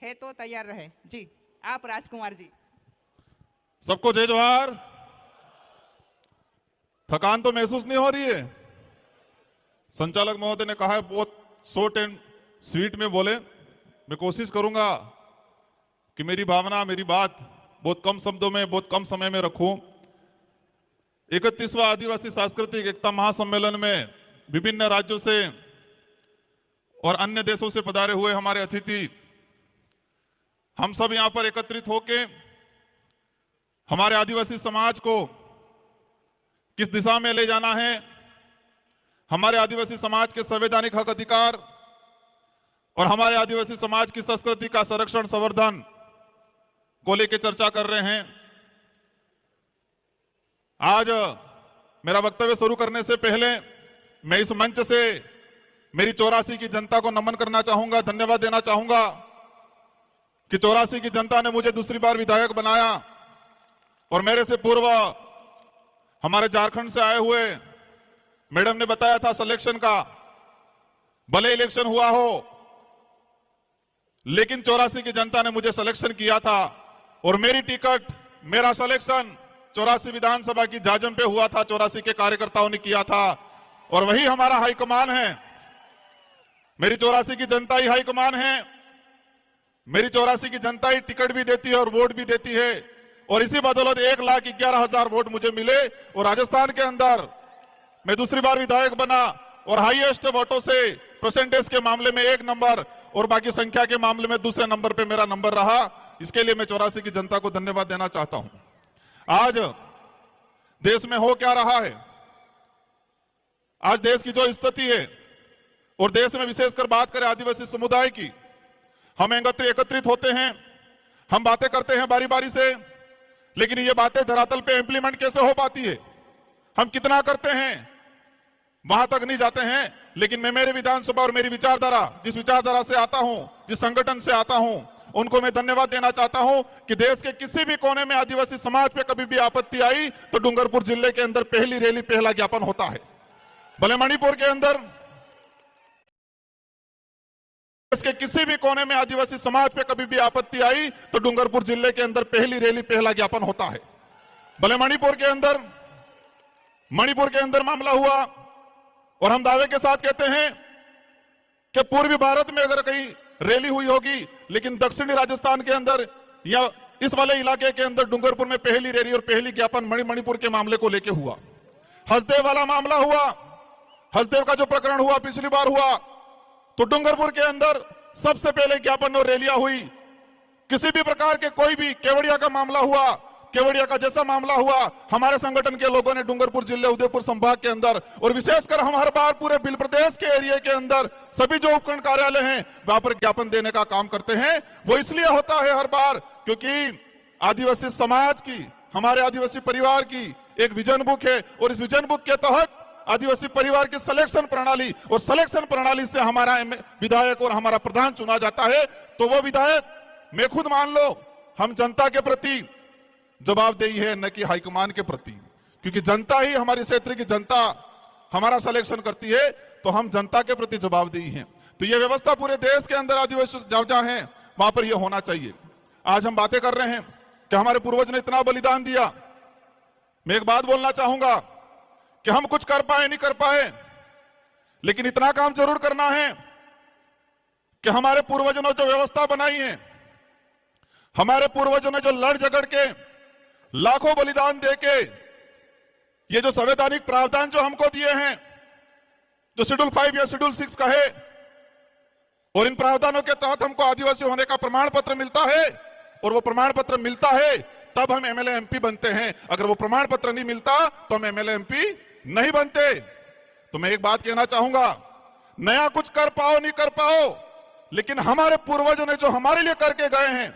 है तो तैयार रहे। जी आप राजकुमार जी। सबको जय जोहार। थकान तो महसूस नहीं हो रही है? संचालक महोदय ने कहा है बहुत शॉर्ट एंड स्वीट में बोले। मैं कोशिश करूंगा कि मेरी भावना, मेरी बात बहुत कम शब्दों में, बहुत कम समय में रखूं। 31वां आदिवासी सांस्कृतिक एकता महासम्मेलन में विभिन्न राज्यों से और अन्य देशों से पधारे हुए हमारे अतिथि, हम सब यहां पर एकत्रित होके हमारे आदिवासी समाज को किस दिशा में ले जाना है, हमारे आदिवासी समाज के संवैधानिक हक अधिकार और हमारे आदिवासी समाज की संस्कृति का संरक्षण संवर्धन को लेकर चर्चा कर रहे हैं। आज मेरा वक्तव्य शुरू करने से पहले मैं इस मंच से मेरी 84 की जनता को नमन करना चाहूंगा, धन्यवाद देना चाहूंगा कि 84 की जनता ने मुझे दूसरी बार विधायक बनाया और मेरे से पूर्व हमारे झारखंड से आए हुए मैडम ने बताया था सिलेक्शन का, भले इलेक्शन हुआ हो लेकिन 84 की जनता ने मुझे सिलेक्शन किया था और मेरी टिकट, मेरा सिलेक्शन 84 विधानसभा की जाजम पे हुआ था, 84 के कार्यकर्ताओं ने किया था और वही हमारा हाईकमान है। मेरी 84 की जनता ही हाईकमान है, मेरी 84 की जनता ही टिकट भी देती है और वोट भी देती है और इसी बदौलत 1,11,000 वोट मुझे मिले और राजस्थान के अंदर मैं दूसरी बार विधायक बना और हाईएस्ट वोटों से परसेंटेज के मामले में 1 नंबर और बाकी संख्या के मामले में दूसरे नंबर पे मेरा नंबर रहा। इसके लिए मैं 84 की जनता को धन्यवाद देना चाहता हूं। आज देश में हो क्या रहा है, आज देश की जो स्थिति है और देश में विशेषकर बात करें आदिवासी समुदाय की, हम एकत्रित होते हैं, हम बातें करते हैं बारी बारी से, लेकिन ये बातें धरातल पे इंप्लीमेंट कैसे हो पाती है, हम कितना करते हैं वहां तक नहीं जाते हैं। लेकिन मैं मेरे विधानसभा और मेरी विचारधारा, जिस विचारधारा से आता हूं, जिस संगठन से आता हूं, उनको मैं धन्यवाद देना चाहता हूं कि देश के किसी भी कोने में आदिवासी समाज पे कभी भी आपत्ति आई तो डूंगरपुर जिले के अंदर पहली रैली, पहला ज्ञापन होता है। भले मणिपुर के अंदर देश के किसी भी कोने में आदिवासी समाज पे कभी भी आपत्ति आई तो डूंगरपुर जिले के अंदर पहली रैली, पहला ज्ञापन होता है। भले मणिपुर के अंदर मामला हुआ और हम दावे के साथ कहते हैं कि पूर्वी भारत में अगर कहीं रैली हुई होगी, लेकिन दक्षिणी राजस्थान के अंदर या इस वाले इलाके के अंदर डूंगरपुर में पहली रैली और पहली ज्ञापन मणिपुर के मामले को लेकर हुआ। हसदेव वाला मामला हुआ, हसदेव का जो प्रकरण हुआ पिछली बार हुआ तो डूंगरपुर के अंदर सबसे पहले ज्ञापन और रैलियां हुई। किसी भी प्रकार के कोई भी केवड़िया का मामला हुआ, केवड़िया का जैसा मामला हुआ, हमारे संगठन के लोगों ने डूंगरपुर जिले, उदयपुर संभाग के अंदर और विशेषकर हम हर बार पूरे बिल प्रदेश के एरिया के अंदर सभी जो उपखंड कार्यालय हैं वहां पर ज्ञापन देने का काम करते हैं। वो इसलिए होता है हर बार क्योंकि आदिवासी समाज की, हमारे आदिवासी परिवार की एक विजन बुक है और इस विजन बुक के तहत आदिवासी परिवार की सिलेक्शन प्रणाली और सिलेक्शन प्रणाली से हमारा विधायक और हमारा प्रधान चुना जाता है। तो वो विधायक, मैं खुद मान लो, हम जनता के प्रति जवाबदेही है, न कि हाईकमान के प्रति, क्योंकि जनता ही, हमारी क्षेत्र की जनता हमारा सिलेक्शन करती है तो हम जनता के प्रति जवाबदेही हैं। तो ये व्यवस्था पूरे देश के अंदर आदिवासी जहां है वहां पर यह होना चाहिए। आज हम बातें कर रहे हैं कि हमारे पूर्वज ने इतना बलिदान दिया। मैं एक बात बोलना चाहूंगा कि हम कुछ कर पाए नहीं कर पाए, लेकिन इतना काम जरूर करना है कि हमारे पूर्वजों ने जो व्यवस्था बनाई है, हमारे पूर्वजों ने जो लड़ झगड़ के लाखों बलिदान देके ये जो संवैधानिक प्रावधान जो हमको दिए हैं, जो शेड्यूल 5 या शेड्यूल 6 का है, और इन प्रावधानों के तहत हमको आदिवासी होने का प्रमाण पत्र मिलता है और वो प्रमाण पत्र मिलता है तब हम एमएलए एमपी बनते हैं। अगर वो प्रमाण पत्र नहीं मिलता तो हम एमएलए एमपी नहीं बनते। तो मैं एक बात कहना चाहूंगा, नया कुछ कर पाओ नहीं कर पाओ, लेकिन हमारे पूर्वजों ने जो हमारे लिए करके गए हैं,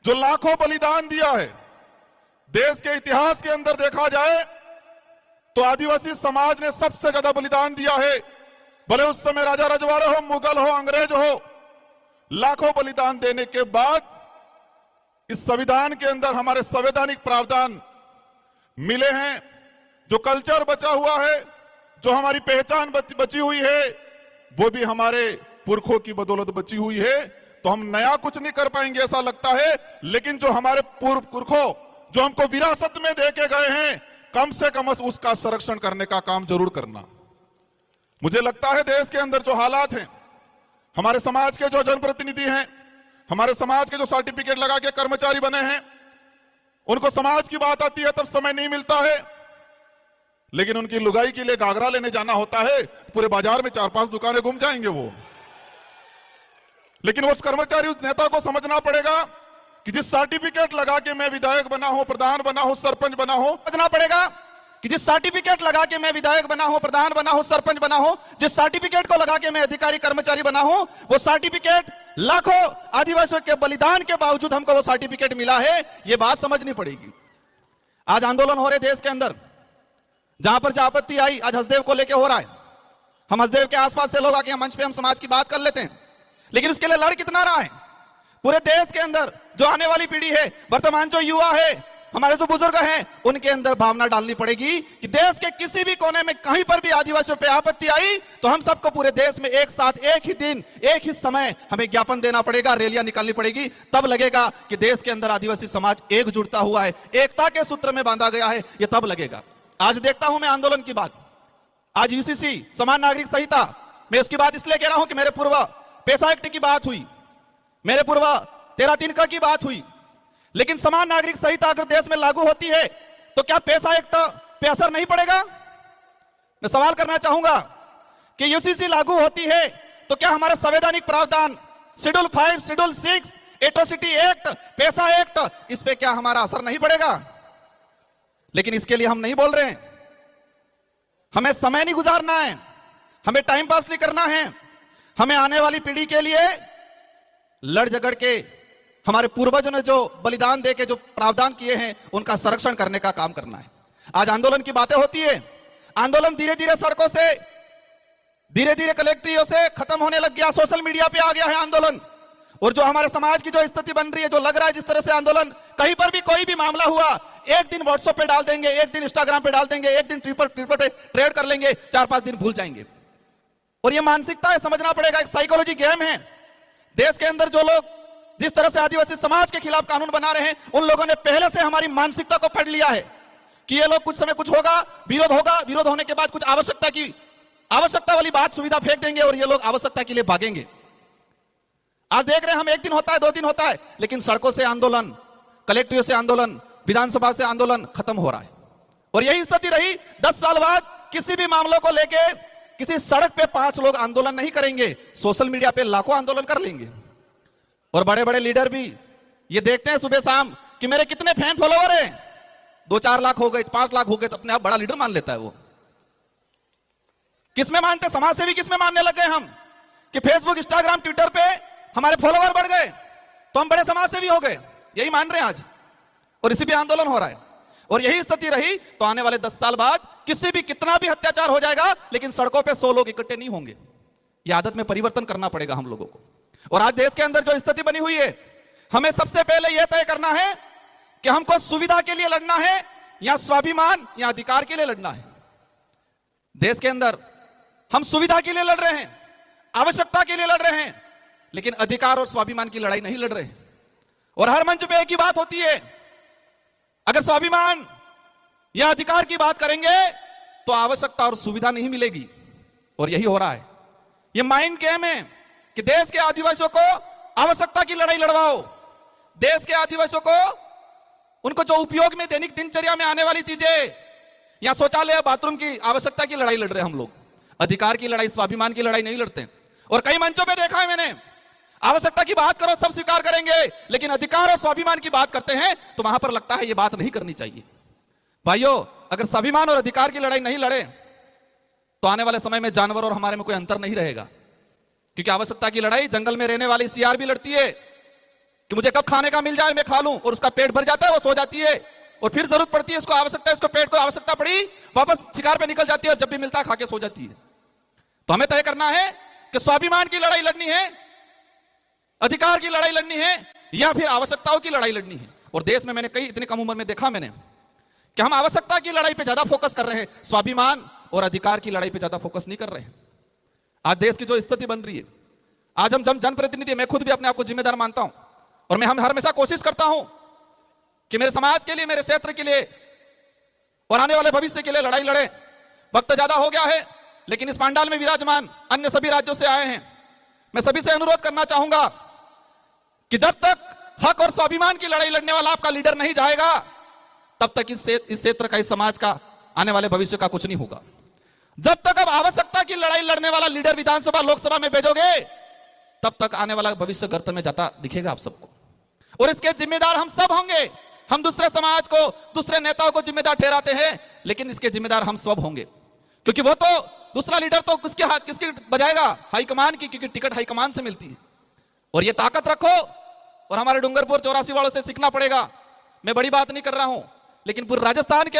जो लाखों बलिदान दिया है, देश के इतिहास के अंदर देखा जाए तो आदिवासी समाज ने सबसे ज्यादा बलिदान दिया है। भले उस समय राजा रजवाड़े हो, मुगल हो, अंग्रेज हो, लाखों बलिदान देने के बाद इस संविधान के अंदर हमारे संवैधानिक प्रावधान मिले हैं। जो कल्चर बचा हुआ है, जो हमारी पहचान बची हुई है, वो भी हमारे पुरखों की बदौलत बची हुई है। तो हम नया कुछ नहीं कर पाएंगे ऐसा लगता है, लेकिन जो हमारे पूर्व पुरखों जो हमको विरासत में दे के गए हैं, कम से कम उसका संरक्षण करने का काम जरूर करना। मुझे लगता है देश के अंदर जो हालात हैं, हमारे समाज के जो जनप्रतिनिधि हैं, हमारे समाज के जो सर्टिफिकेट लगा के कर्मचारी बने हैं, उनको समाज की बात आती है तब समय नहीं मिलता है, लेकिन उनकी लुगाई के लिए घाघरा लेने जाना होता है, पूरे बाजार में 4-5 दुकानें घूम जाएंगे वो। लेकिन उस कर्मचारी, उस नेता को समझना पड़ेगा कि जिस सर्टिफिकेट लगा के मैं विधायक बना हूं, प्रधान बना हूं, सरपंच बना हूं, समझना पड़ेगा कि जिस सर्टिफिकेट लगा के मैं विधायक बना हूं, प्रधान बना हूं, सरपंच बना हूं, जिस सर्टिफिकेट को लगा के मैं अधिकारी कर्मचारी बना हूं, वो सर्टिफिकेट लाखों आदिवासियों के बलिदान के बावजूद हमको वो सर्टिफिकेट मिला है, ये बात समझनी पड़ेगी। आज आंदोलन हो रहे देश के अंदर, जहां पर जहां आपत्ति आई, आज हसदेव को लेके हो रहा है। हम हसदेव के आसपास से लोग आके मंच पे हम समाज की बात कर लेते हैं, लेकिन उसके लिए लड़ कितना रहा है पूरे देश के अंदर। जो आने वाली पीढ़ी है, वर्तमान जो युवा है, हमारे जो बुजुर्ग हैं, उनके अंदर भावना डालनी पड़ेगी कि देश के किसी भी कोने में कहीं पर भी आदिवासियों पे आपत्ति आई तो हम सबको पूरे देश में एक साथ, एक ही दिन, एक ही समय हमें ज्ञापन देना पड़ेगा, रैलियां निकालनी पड़ेगी। तब लगेगा कि देश के अंदर आदिवासी समाज एकजुटता हुआ है, एकता के सूत्र में बांधा गया है, ये तब लगेगा। आज देखता हूं मैं आंदोलन की बात, आज यूसीसी समान नागरिक संहिता, मैं उसकी बात इसलिए कह रहा हूं कि मेरे पूर्व पेशा एक्ट की बात हुई, मेरे पूर्व 13(3) की बात हुई, लेकिन समान नागरिक संहिता अगर देश में लागू होती है तो क्या पेशा एक्ट पे असर नहीं पड़ेगा? मैं सवाल करना चाहूंगा कि यूसीसी लागू होती है तो क्या हमारा संवैधानिक प्रावधान शेड्यूल 5, शेड्यूल 6, एट्रोसिटी एक्ट, पेशा एक्ट, इस पे क्या हमारा असर नहीं पड़ेगा? लेकिन इसके लिए हम नहीं बोल रहे हैं। हमें समय नहीं गुजारना है, हमें टाइम पास नहीं करना है, हमें आने वाली पीढ़ी के लिए लड़ झगड़ के, हमारे पूर्वजों ने जो बलिदान दे के जो प्रावधान किए हैं उनका संरक्षण करने का काम करना है। आज आंदोलन की बातें होती है, आंदोलन धीरे धीरे सड़कों से, धीरे धीरे कलेक्ट्रियों से खत्म होने लग गया, सोशल मीडिया पे आ गया है आंदोलन। और जो हमारे समाज की जो स्थिति बन रही है, जो लग रहा है जिस तरह से आंदोलन, कहीं पर भी कोई भी मामला हुआ, एक दिन व्हाट्सएप पे डाल देंगे, एक दिन इंस्टाग्राम पे डाल देंगे, एक दिन ट्विटर पे ट्रेड कर लेंगे, 4-5 दिन भूल जाएंगे। और ये मानसिकता है, समझना पड़ेगा, एक साइकोलॉजी गेम है। देश के अंदर जो लोग जिस तरह से आदिवासी समाज के खिलाफ कानून बना रहे हैं, उन लोगों ने पहले से हमारी मानसिकता को पढ़ लिया है कि ये लोग कुछ समय कुछ होगा, विरोध होगा, विरोध होने के बाद कुछ आवश्यकता वाली बात, सुविधा फेंक देंगे और ये लोग आवश्यकता के लिए भागेंगे। आज देख रहे हैं हम, एक दिन होता है, 2 दिन होता है, लेकिन सड़कों से आंदोलन, कलेक्ट्रियों से आंदोलन, विधानसभा से आंदोलन खत्म हो रहा है। और यही स्थिति रही 10 साल बाद, किसी भी मामलों को लेके किसी सड़क पे 5 लोग आंदोलन नहीं करेंगे, सोशल मीडिया पे लाखों आंदोलन कर लेंगे। और बड़े बड़े लीडर भी ये देखते हैं सुबह शाम कि मेरे कितने फैन फॉलोवर हैं, 2-4 लाख हो गए, 5 लाख हो गए, तो अपने आप बड़ा लीडर मान लेता है वो। किसमें मानते? समाज सेवी किसमें मानने लग गए हम कि फेसबुक, इंस्टाग्राम, ट्विटर पे हमारे फॉलोवर बढ़ गए तो हम बड़े समाज सेवी हो गए, यही मान रहे हैं आज। और इसी भी आंदोलन हो रहा है। और यही स्थिति रही तो आने वाले 10 साल बाद किसी भी कितना भी अत्याचार हो जाएगा, लेकिन सड़कों पे 100 लोग इकट्ठे नहीं होंगे। यह आदत में परिवर्तन करना पड़ेगा हम लोगों को। और आज देश के अंदर जो स्थिति बनी हुई है, हमें सबसे पहले यह तय करना है कि हमको सुविधा के लिए लड़ना है या स्वाभिमान या अधिकार के लिए लड़ना है। देश के अंदर हम सुविधा के लिए लड़ रहे हैं, आवश्यकता के लिए लड़ रहे हैं, लेकिन अधिकार और स्वाभिमान की लड़ाई नहीं लड़ रहे हैं। और हर मंच पे एक ही बात होती है, अगर स्वाभिमान या अधिकार की बात करेंगे तो आवश्यकता और सुविधा नहीं मिलेगी। और यही हो रहा है। ये माइंड गेम है कि देश के आदिवासियों को आवश्यकता की लड़ाई लड़वाओ, देश के आदिवासियों को उनको जो उपयोग में दैनिक दिनचर्या में आने वाली चीजें या शौचालय, बाथरूम की आवश्यकता की लड़ाई लड़ रहे हैं हम लोग, अधिकार की लड़ाई, स्वाभिमान की लड़ाई नहीं लड़ते। और कई मंचों पे देखा है मैंने, आवश्यकता की बात करो सब स्वीकार करेंगे, लेकिन अधिकार और स्वाभिमान की बात करते हैं तो वहां पर लगता है ये बात नहीं करनी चाहिए। भाइयों, अगर स्वाभिमान और अधिकार की लड़ाई नहीं लड़े तो आने वाले समय में जानवर और हमारे में कोई अंतर नहीं रहेगा। क्योंकि आवश्यकता की लड़ाई जंगल में रहने वाली सियार भी लड़ती है कि मुझे कब खाने का मिल जाए मैं खा लूं, और उसका पेट भर जाता है, वो सो जाती है, और फिर जरूरत पड़ती है, उसको आवश्यकता है, उसको पेट को आवश्यकता पड़ी, वापस शिकार पे निकल जाती है, और जब भी मिलता है खा के सो जाती है। तो हमें तय करना है कि स्वाभिमान की लड़ाई लड़नी है, अधिकार की लड़ाई लड़नी है, या फिर आवश्यकताओं की लड़ाई लड़नी है। और देश में मैंने कई इतनी कम उम्र में देखा मैंने कि हम आवश्यकता की लड़ाई पे ज्यादा फोकस कर रहे हैं, स्वाभिमान और अधिकार की लड़ाई पे ज्यादा फोकस नहीं कर रहे हैं। आज देश की जो स्थिति बन रही है, आज हम जनप्रतिनिधि, मैं खुद भी अपने आप को जिम्मेदार मानता हूं और मैं हमेशा कोशिश करता हूं कि मेरे समाज के लिए, मेरे क्षेत्र के लिए और आने वाले भविष्य के लिए लड़ाई लड़े। वक्त ज्यादा हो गया है, लेकिन इस पांडाल में विराजमान अन्य सभी राज्यों से आए हैं। मैं सभी से अनुरोध करना चाहूंगा कि जब तक हक और स्वाभिमान की लड़ाई लड़ने वाला आपका लीडर नहीं जाएगा, तब तक इस क्षेत्र का, इस समाज का, आने वाले भविष्य का कुछ नहीं होगा। जब तक अब आवश्यकता की लड़ाई लड़ने वाला लीडर विधानसभा, लोकसभा में भेजोगे, तब तक आने वाला भविष्य गर्त में जाता दिखेगा आप सबको, और इसके जिम्मेदार हम सब होंगे। हम दूसरे समाज को, दूसरे नेताओं को जिम्मेदार ठहराते हैं, लेकिन इसके जिम्मेदार हम सब होंगे, क्योंकि वो तो दूसरा लीडर तो किसकी बजाएगा? हाईकमान की, क्योंकि टिकट हाईकमान से मिलती है। और ये ताकत रखो, और हमारे डूंगरपुर 84 वालों से सीखना पड़ेगा। मैं बड़ी बात नहीं कर रहा हूं, लेकिन पूरे राजस्थान के